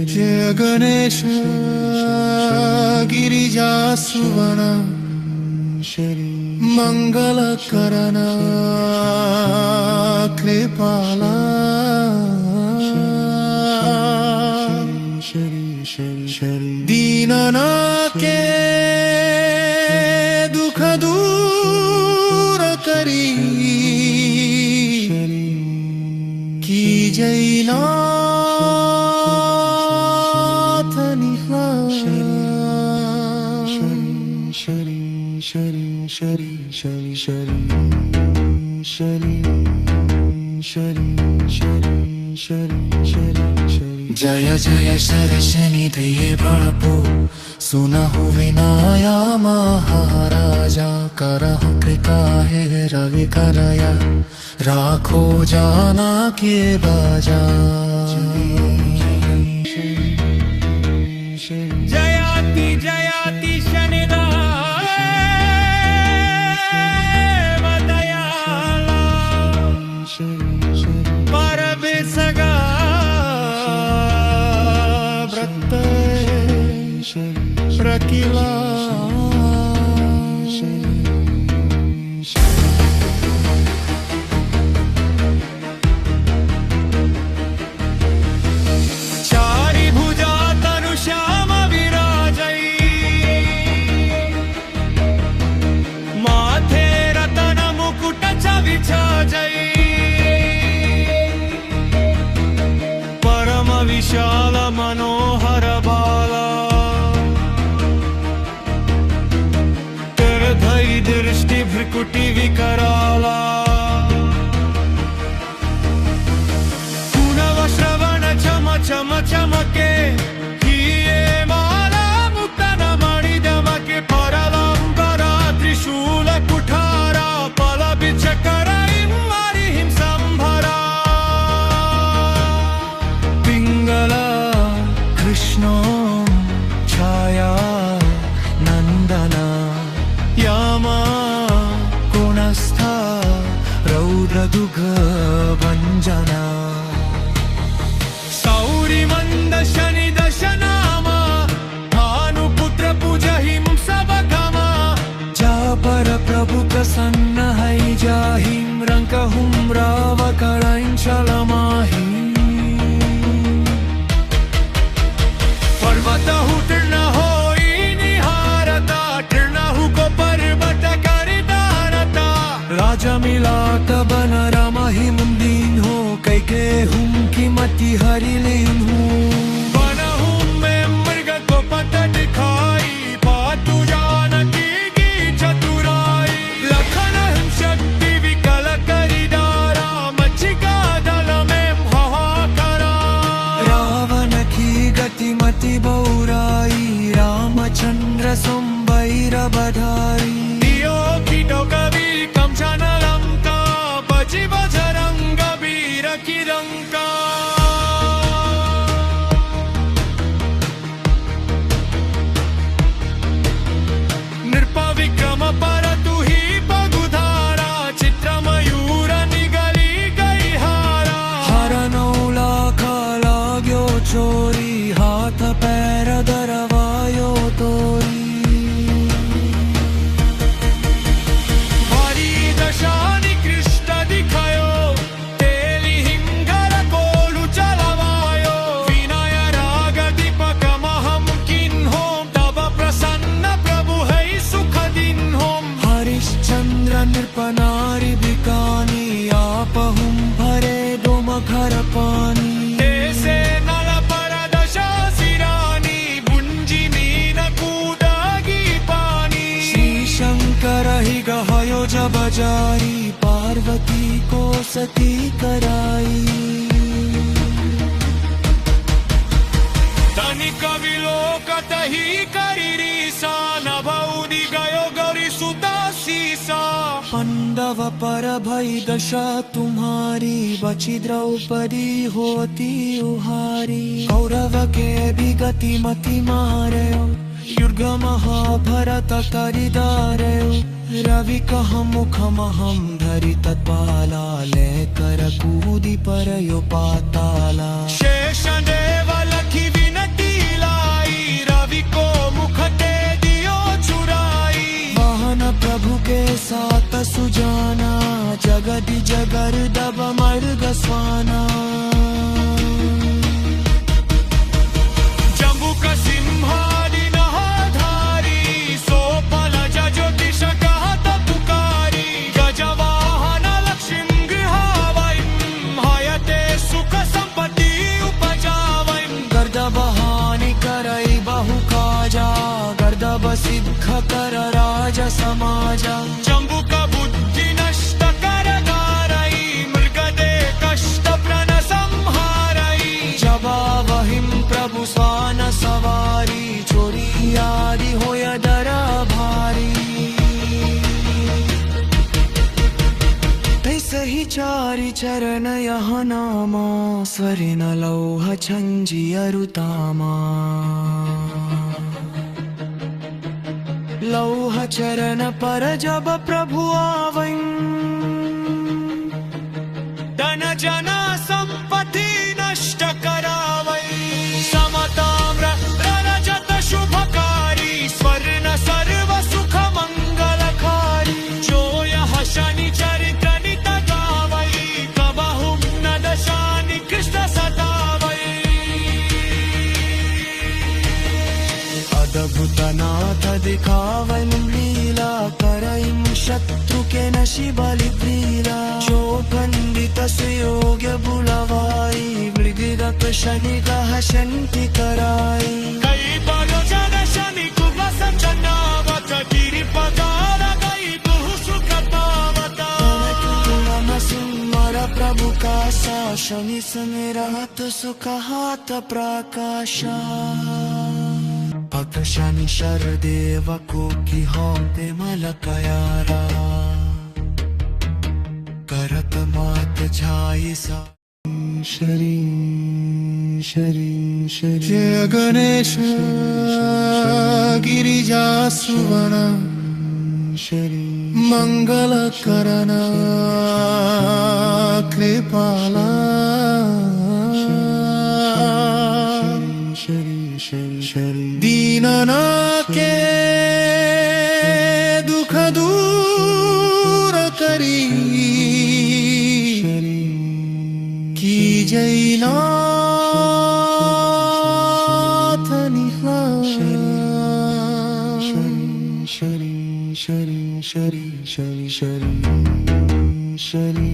जय गणेश गिरिजा सुवर्ण मंगल करना कृपाला दीननाके दुख दूर करी की जयनाथ जय जय शरशनि दये प्रभु सुना हो विनाया महाराजा करह कृपा है रवि करया राखो जाना के बाजा जयाति जयाति शनिदेव दयाला परबिसगा व्रत प्रकिला विशाल मनोहर बाला तेरे धई दृष्टि भ्रिकुटी विकराला पुनव श्रवण चम चम चमके किए माला मुक्तन मणि दमके परलंबरा त्रिशूल कुठारा पल बिच कराई मारी हिम संभरा कृष्णो छाया नंदना यामा गुणस्था रौद्रदुघ भंजना सौरि मंद शनि दशनामा भानुपुत्र पूजहिं सबगमा जा पर प्रभु प्रसन्न है जाहिं रंकहुं राव कळंचलमाहि पर्वतहु तीर्ण होई निहारता तीर्णहु को पर्वत करिदारता राजा मिलात बन रामहि मुंदीन हो कैके हुम की मति हरिलीन हूँ बनहु में मृग को पत दिखाई पातु जानकी की चतुराई लखन शक्ति विकल करिदारा मच्छिका दल में हाहाकारा रावण की गति मति बौराई रामचंद्र संबैर बधाई दियो कीटो कवि कंचन लंका बची बजरंग वीर की लंका नृप विक्रम पर तु ही पगुधारा चित्र मयूर निगली गई हारा हर नौला खाला ग्यो चोरी हाथ पैर दरवायो तोरी भारी दशानि कृष्ण दिखायो तेली हिंगर कोलु चलवायो विनय राग दीपक महम किन्हों तब प्रसन्न प्रभु है सुख दिन होम हरिश्चंद्र नृपनारि बिकानी आपहुम भरे डोम घर पानी ऐसे नल पर दशा सिरानी बुंजी मीन कूदागी पानी श्री शंकर ही गहयो जब जारी पार्वती को सती कराई तनिक विलोकत ही करी सा नभौदी गयो गौरी सुता सीसा पांडव पर भई दशा तुम्हारी, बची द्रौपदी होती उहारी। कौरव के भी गति मति मारयो, युग महाभरत करिदारयो। रवि कह मुखमहं धरि तत्पाला, लेकर कूदि परयो पाताला। शेषदेव लखी विनती लाई, रवि को मुख ते दियो चुराई। वाहन प्रभु के साथ सुजाना, जगदि जगर्दब मर्ग स्वाना। जम्बुक सिंहादि नहाधारी, सोपल ज्योतिष कहत पुकारी। गजवाहन लक्ष्मीं गृहावैं, हयते सुख संपत्ति उपजावैं। गर्दभ हानि करई बहु काजा, गर्दभ सिद्ध कर राज समाजा। जम्बुक बुद्धि नष्ट कर गारई, मृगदे कष्ट प्रण संहारई। जबावहिं प्रभु स्वान सवारी, चोरी आदि होय दर भारी। तैसहि चारि चरण यह नामा, स्वरिन लौह छंजियरु तामा। लौह चरण पर जब प्रभु आवैं, धन जना संपत्ति नष्ट करावै। समताम्र रजत शुभकारी, स्वर्ण सर्व सुख मंगलकारी। जो यह शनि चरित नित गावै, कबहुं न दशानि कृष्ण सतावै। अद्भुत नाथ दिखावै लीला, करईं शत्रु के नशि बलि प्रीला। जो पंडित सुयोग्य बुलवाई, मृगिरक शनि कह शंति कराई। कई बलो जन शनि कुबस चनावत, गिरिपदार गई बहु सुख पावत। नम सुमर प्रभु का सा, शनि सुमिरत सुख हाथ प्रकाशा। भक्त शनि शरदेव को की होते मलकयारा, करत मात छाई सा। शरी शरी शरी जय गणेश गिरिजा सुवन, शरी मंगल करन कृपाला। दीनना के दुख दूर करी, की जय नाथ निहार। शरी शरी शरी शरी शरी शरी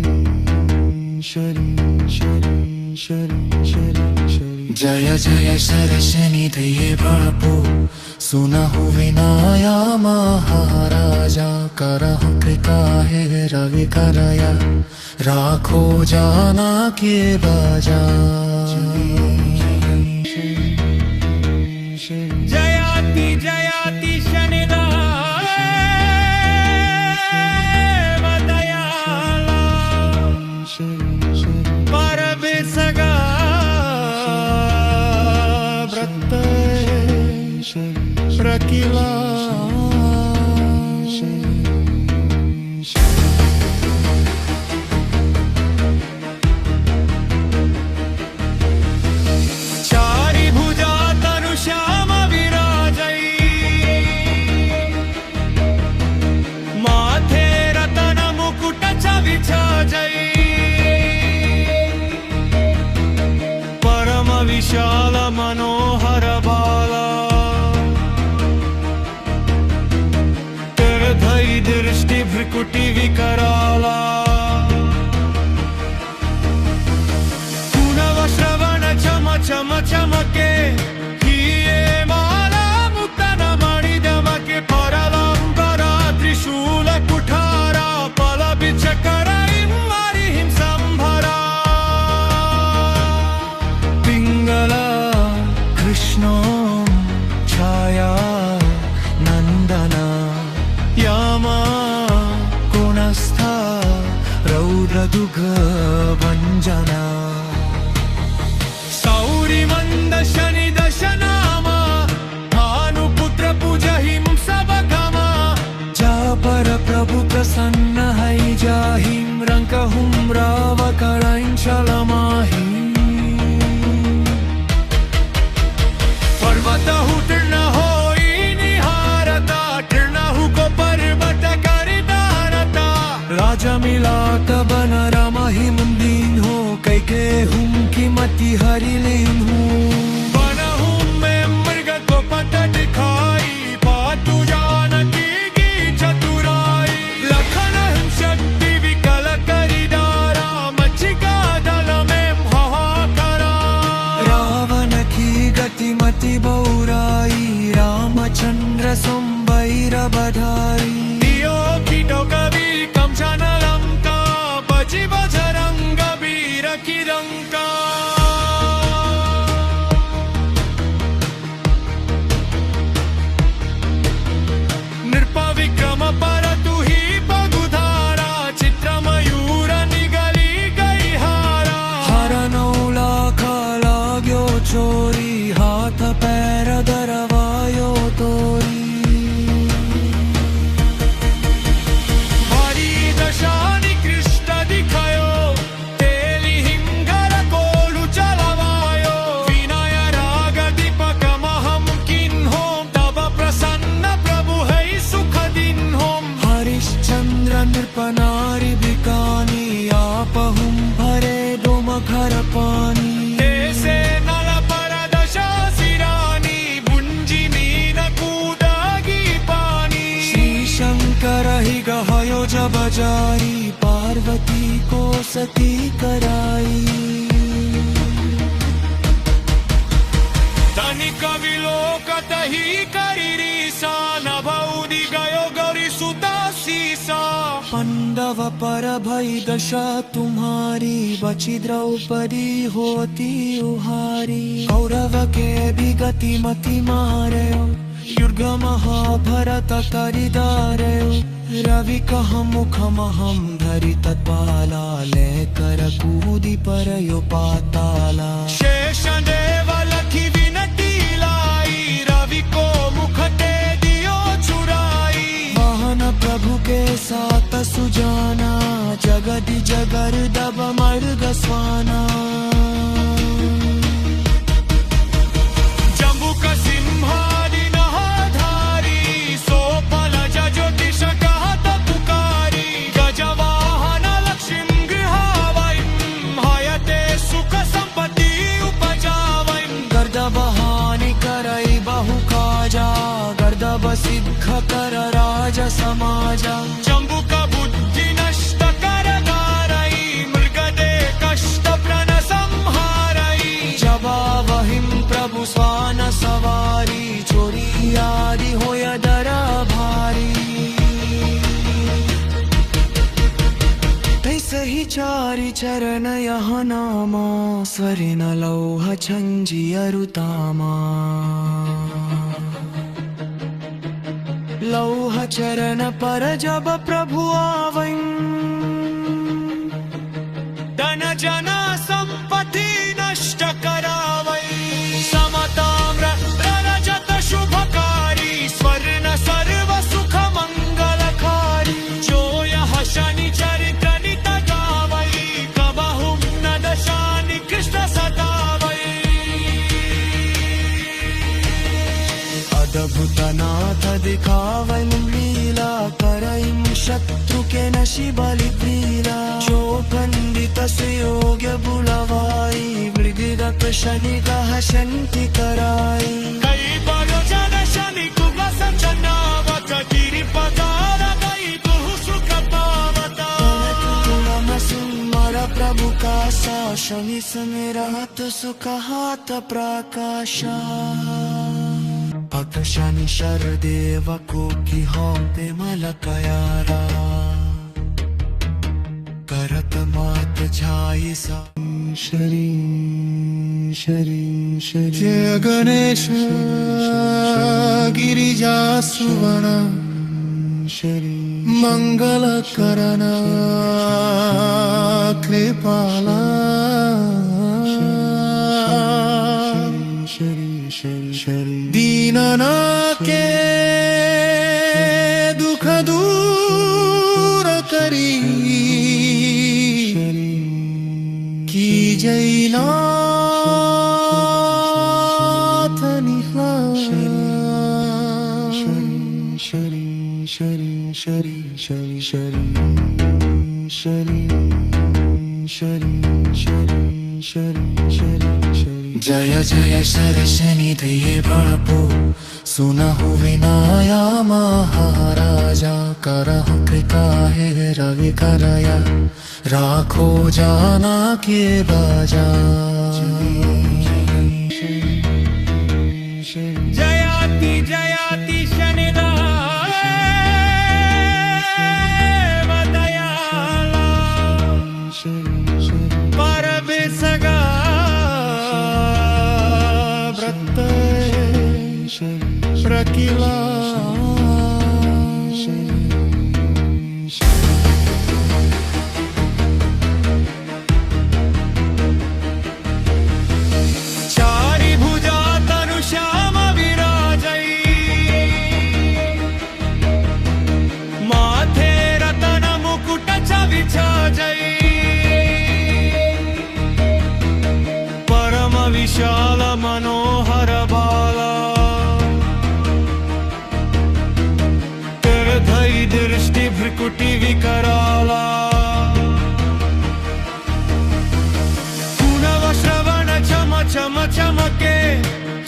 शरी शरी शरी शरी। जय जय शर शनि दये बापू, सुनहु विनाया महाराजा। करहु कृपा हे रवि करया, राखो जाना के बाजा। जयाति जयाति शनिदेव दयाला, पर बिसगा व्रत प्रकिला। चारि भुजा तनु श्याम विराजई, माथे रतन मुकुट विराजई। परम विशाल मनोहर बाला, धई दृष्टि भ्रिकुटि विकराला। पुनव श्रवण चम चम चमके, हिये माला मुक्तन मणि दमके। परलांबरा त्रिशूल कुठारा, पल बिच करई मारि हिं संभरा। पिंगला कृष्ण छाया नंदना, यामा गुणस्था की हरिलीन हूँ। बना हूँ मैं मृग को पट दिखाई, पातु जानकी की चतुराई। लखन शक्ति विकल करी डारा, मचिका दल में हाहाकारा। रावण की गतिमति बहुराई, रामचंद्र संबैर बधाई। दियो की टोकवी कंचन लंका, बजी बजरंग वीर की रंका। नृप विक्रम पर तू ही पगुधारा, चित्र मयूर निगली गई हारा। हर 9 लाख लाग्यो चोरी, हाथ पैर दरवायो तोरी। हरी दशानी कृष्ण दिखायो, तेली हिंगर कोलु चलवायो। विनय राग दीपक महम किन्हों, तब प्रसन्न प्रभु है सुख दिन होम। हरिश्चंद्र नृप नारी बिकानी, आपहुं भरे डोम घर पानी। ऐसे नल पर दशा सिरानी, बुंजी मीन कूदागी पानी। श्री शंकर ही गहयो जब जारी, पार्वती को सती कराई। तनिक विलोकत ही करी रीसा, नभौदि गयो गौरी सुता सीसा। पांडव पर भई दशा तुम्हारी, बची द्रौपदी होती उहारी। कौरव के भी गति मति मारे, युग महाभरत करिदारे। रवि कह मुख महम धरि तत्पाला, लेकर कूदी पर यो पाताला। शेष देव लखी विनती लाई, रवि को मुख ते दियो चुराई। वाहन प्रभु के साथ सुजाना, जगदि जगर दब मर्ग स्वाना। जम्बुक सिंहादि नहाधारी, सोपल ज्योतिष कहत पुकारी। गजवाहन लक्ष्मीं गृहावैं, हयते सुख संपत्ति उपजावैं। गर्दभ हानि करई बहु काजा, गर्दभ सिद्ध कर राज समाजा। जम्बुक बुद्धि नष्ट कर गारई, मृगदे कष्ट प्रण संहारई। जबावहिं प्रभु स्वान सवारी, चोरी आदि होय दर भारी। तैसे ही चारि चरण यह नामा, स्वरि न लौह छंजी अरुतामा। लौह चरण पर जब प्रभु आवैं, धन जन संपत्ति नष्ट करावै। समताम्र रजत शुभकारी, स्वर्ण सर्व सुख मंगलकारी। जो यह शनि चरित्र नित गावै, कबहुं न दशानि कृष्ण सतावै। अद्भुत नाथ दिखावै लीला, करैं शत्रु के नशि बलि क्रीला। जो खंडित सुयोग्य बुलवाई, मृगिरक शनि कह शंति कराई। कई बलो जन शनि कुब संचनावत, गिरिपदार गई बहु सुख पावता। तुलम सुमर प्रभु का सा, शनि सुमिरत सुख हाथ प्रकाशा। भक्त शनि शरदेव को की होते मलकयारा। करत मात छाई सा, शरी शरी शरी। जय गणेश गिरिजा सुवर्ण, शरी मंगल करना कृपाला। शरी शरी शरी दीनना के दुख दूर करी। की जयनाथ निहार। शरी शरी शरी शरी शरी शरी शरी शरी शरी। जय जय शरशनिधये प्रभु सुनहु विनाया महाराजा करहु कृपा हे रवि करया राखो जाना के बाजा जयाति जयाति शनिदेव दयाला परबिसगा व्रत प्रकिला विशाल मनोहर बाला करधई दृष्टि भ्रिकुटि विकराला पुनव श्रवण चम चम चमके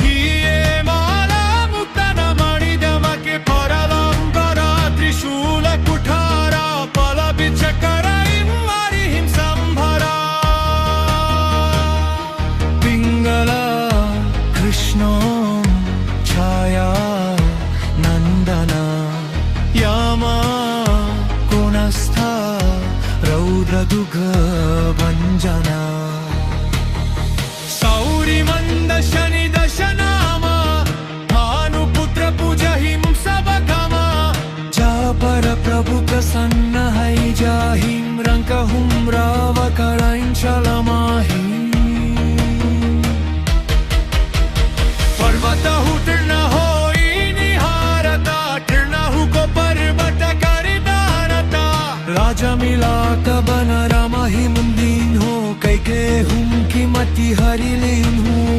हिये माला मुक्तन मणि दमके परलंबरा त्रिशूल कुठारा पल बिचकरा कृष्णो छाया नंदना यामा कोणस्था रौद्रदुघ भंजना सौरि मंद शनि दशनामा भानुपुत्र पूजहिं सबगमा जा पर प्रभु प्रसन्न है जाहिं रंकहुं राव कराइन चलमाहि पर्वतहु तीर्ण होई निहारता तीर्णहु को पर्वत करिदारता राजा मिलात बन रामहि मुंदीन हो कैके हुम की मति हरिलीन हूँ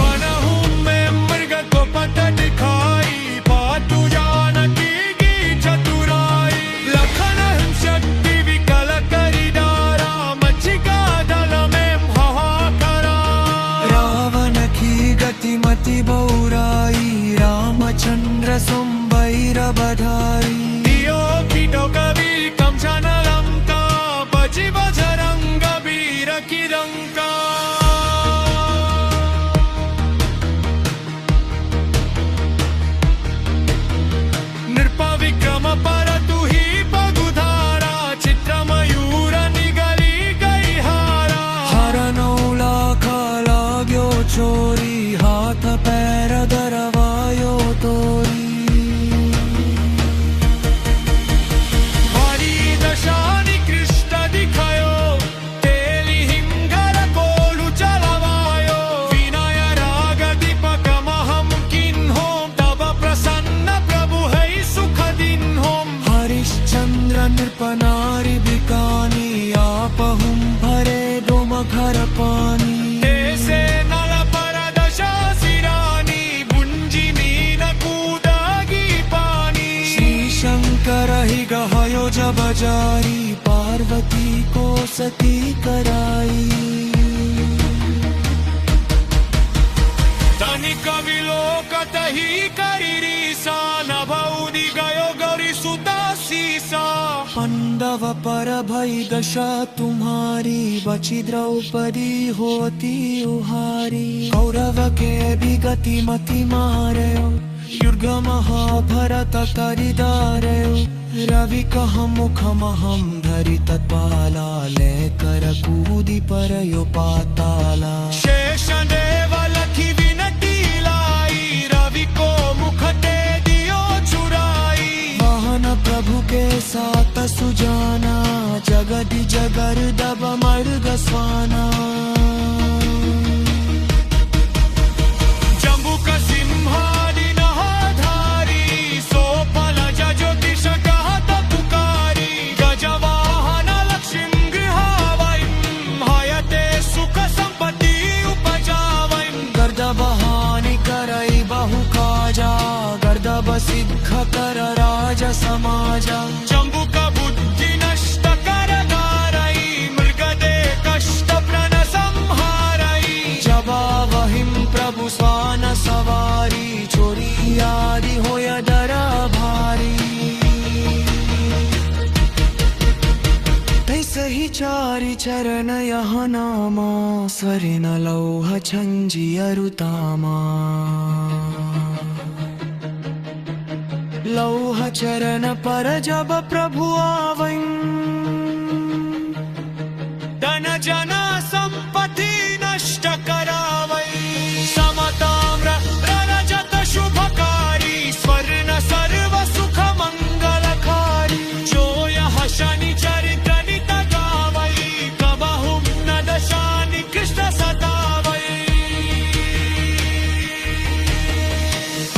बनहु में मृग को पत दिखाई पातु जानकी की चतुराई लखन शक्ति विकल करिदारा मच्छिका दल में हाहाकारा रावण की गति मति बौराई रामचंद्र संबैर बधाई दियो कीटो कवि कंचन लंका बजी बजरंग वीर की लंका नृप विक्रम पर तु ही पगुधारा चित्र मयूर निगली गई हारा हर नौला खाला ग्यो चोरी हाथ पैर दरवायो तोरी भारी दशानि कृष्ण दिखायो तेली हिंगर कोलु चलवायो विनय राग दीपक महम किन्हों तब प्रसन्न प्रभु है सुख दिन होम हरिश्चंद्र नृपनारि बिकानी आपहुम भरे डोम घर पानी ऐसे नल पर दशा सिरानी बुंजिनी न कूदागी पानी श्री शंकर ही गहयो जब जारी पार्वती को सती कराई तनिक विलोकत ही करी सा नभौदि गयो गौरी सुता सीसा पांडव पर भई दशा तुम्हारी बची द्रौपदी होती उहारी कौरव के भी गति मति मारे युर्ग महाभरत करिदारे रवि कह मुख महम धरि तत्पाला ले कर कूदी पर यो पाताला शेष देव लखी विनती लाई रवि को मुख ते दियो चुराई वाहन प्रभु के साथ सुजाना जगदि जगर दब मर्ग स्वाना जम्बुक सिंहादि नहाधारी सोपल ज्योतिष कहत पुकारी गजवाहन लक्ष्मी गृहावैं हयते सुख संपत्ति उपजावैं गर्दबहानि करई बहु काजा गर्दब सिद्ध कर राज समाजा जम्बुक बुद्धि नष्ट कर गारई मृगदे कष्ट प्रण संहार चारि चरण यह नामा स्वर्ण लौह छञ्जियरुतामा लौह चरण पर जब प्रभु आवै धन जना संपत्ति नष्ट करावै समताम्र रजत शुभकारी स्वर्ण सर्व सुख मंगलकारी जो यह शनि चरित्र नित गावै कबहुं न दशानि कृष्ण सतावै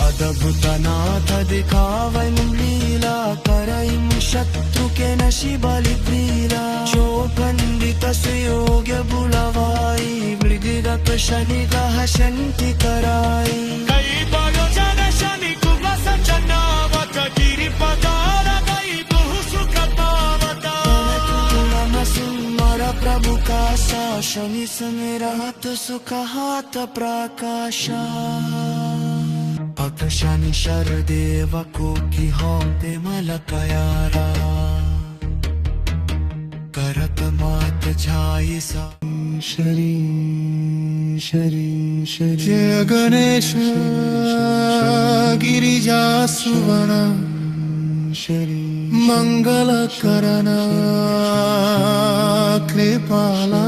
अद्भुतनाथ दिखावै लीला करैं शत्रु के नशि बलि प्रीला जो पंडित सुयोग्य बुलवाई मृगिरक शनि कह शंति कराई कई बलो जन शनि कुबस चनावत गिरिपदार गई बहु सुख पावता नम सुमर प्रभु का सा शनि सुमिरत सुख हाथ प्रकाशा भक्त शनि शरदेव को की होते मलकयारा करत मात छाई सा शरी शरी शरी जय गणेश गिरिजा सुवर्ण शरी मंगल करण कृपाला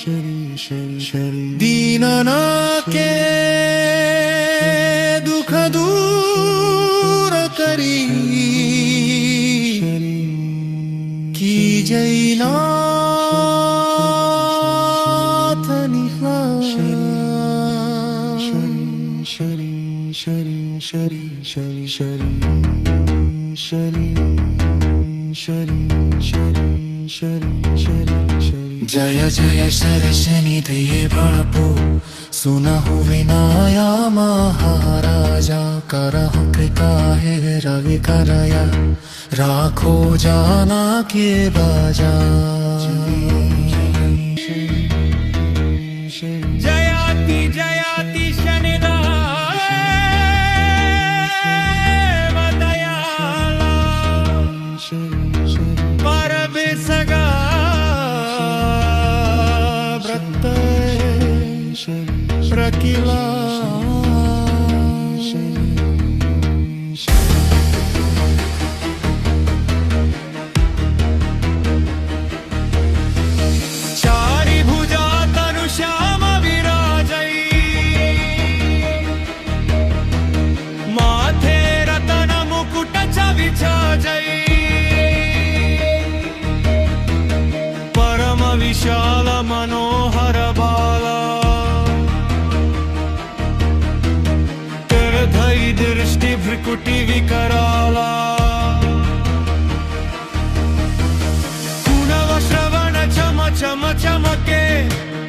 शरी शरी शरी दीनना के दुख दूर करी की जयनाथ निहार शरी शरी शरी शरी शरी शरी शरी शरी शरी शरी शरी जय जय शर शनि दये प्रभु सुनहु विनाया महाराजा करहु कृपा है रवि करया राखो जाना के बाजा जयाति जयाति शनिदेव दयाला परबिसगा व्रत प्रकिला चारि भुजा तनु श्याम विराजै माथे रतन मुकुट च विचाजै परम विशाल मनोहर बाला करधै दृष्टि भ्रुकुटि विकराला श्रवण चम चम चमके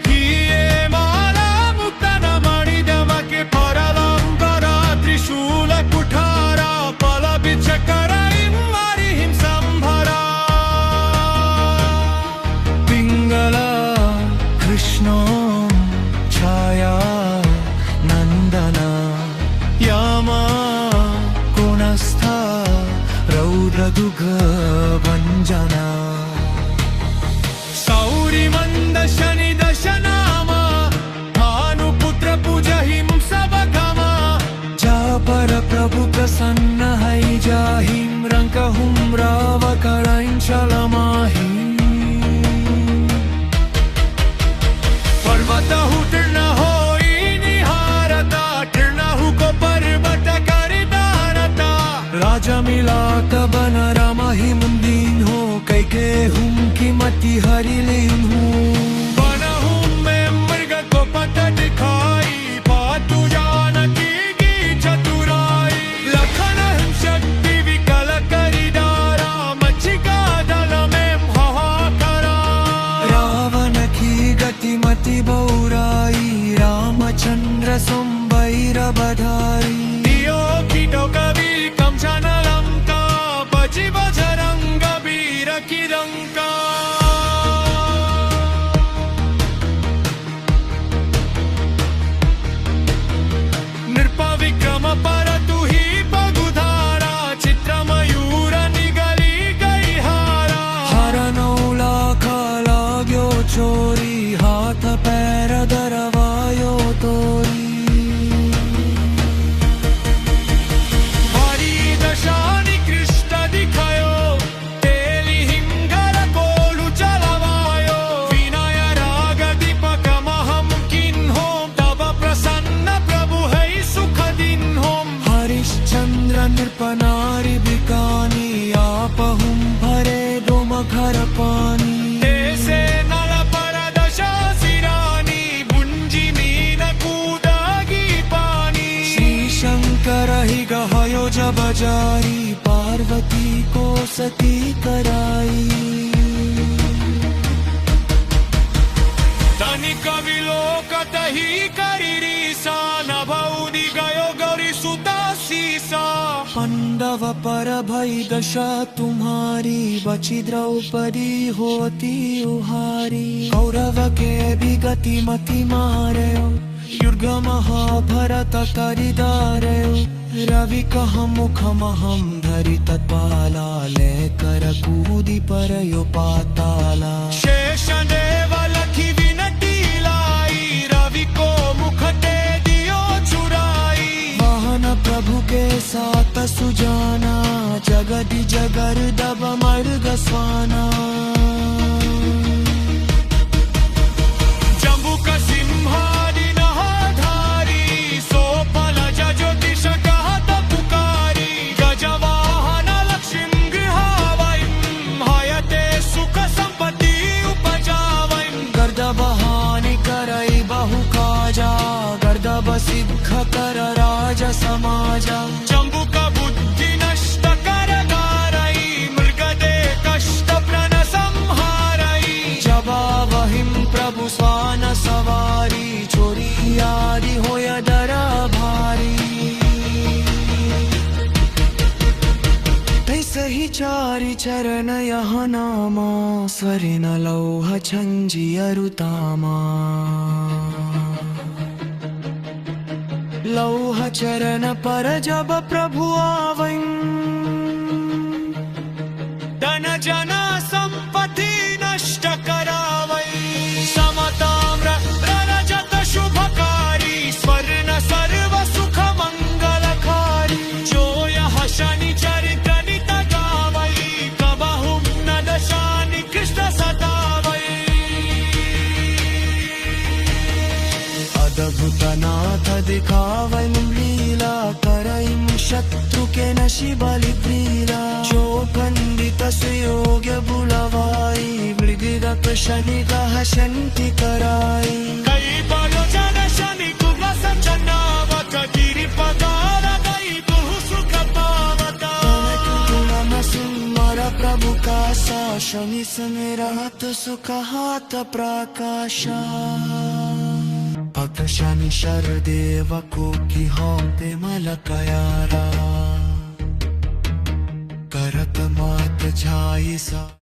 हिये माला मुक्तन मणि दमके परलंबरा त्रिशूल कुठारा पल बिच कराई मारी हिम संभरा पिंगला कृष्णो छाया नंदना यामा कोणस्था रौद्र दुघ भंजना सौरि मंद शनि दशनामा भानुपुत्र पूजहिं सबगमा जा पर प्रभु प्रसन्न है जाहिं रंकहुं राव करां चलमाहि पर्वतहु तीर्ण होई निहारता तीर्णहु को पर्वत कर दारता राजा मिलात बन रामहि मुंदीन हो कैके हुम की मति हरि लेन हूँ बनहूँ मैं मृग को पट दिखाई पातु जानकी की चतुराई लखन शक्ति विकल करी दारा मच्छिका दल में हाहाकारा रावण की गति मति बौराई रामचंद्र संबैर बधारी दियो कीटो कवि कम जनलम का बजी बजरंग वीर किरंका नृप विक्रम पर तु ही पगुधारा चित्र मयूर निगली बजारी पार्वती को सती कराई धनिक विलोकत ही करिरीसा नभौनी गयो गौरी सुता सीसा पांडव पर भई दशा तुम्हारी बची द्रौपदी होती उहारी कौरव के भी गति मति मारे युग महाभरत तरिदारे रवि कह मुख महम धरि तत्पाला ले कर कूदी पर यो पाताला शेष देव लखी विनती लाई रवि को मुख ते दियो चुराई वाहन प्रभु के साथ सुजाना जगदि जगर दब मर्ग स्वाना जम्बुक सिंहादि नहाधारी सोपल ज्योतिष कहत पुकारी गजवाहन लक्ष्मीं गृहावैं हयते सुख संपत्ति उपजावैं गर्दभ हानि करई बहु काजा गर्दभ सिद्ध कर राज समाजा जम्बुक बुद्धि नष्ट कर गारई मृगदे कष्ट प्रण संहारई जबा वहिम प्रभु स्वान सवारी चोरी आदि होय दरा भारी तैसे ही चारि चरण यह नामा स्वरिन लौह छंजी अरुतामा लौह चरण पर जब प्रभु आवैं धन जन संपत्ति नष्ट करावै समताम्र रजत शुभकारी स्वर्ण सर्व सुख मंगलकारी जो यह शनि चरित्र नित गावै कबहुं न दशानि कृष्ण सतावै अद्भुत नाथ दिखावै लीला करईं शत्रु के नशि बलि प्रीला जो खंडित सुयोग्य बुलवाई मृगिरक शनि कह शंति कराई कई बलो जन शनि कुबस चनावत गिरि पगार गई बहु सुख पावता तुलम सुमर प्रभु का सा शनि समेरत सुख हाथ प्रकाशा भक्त शनि शरदेव को की होते मलकयारा करत मात छाई सा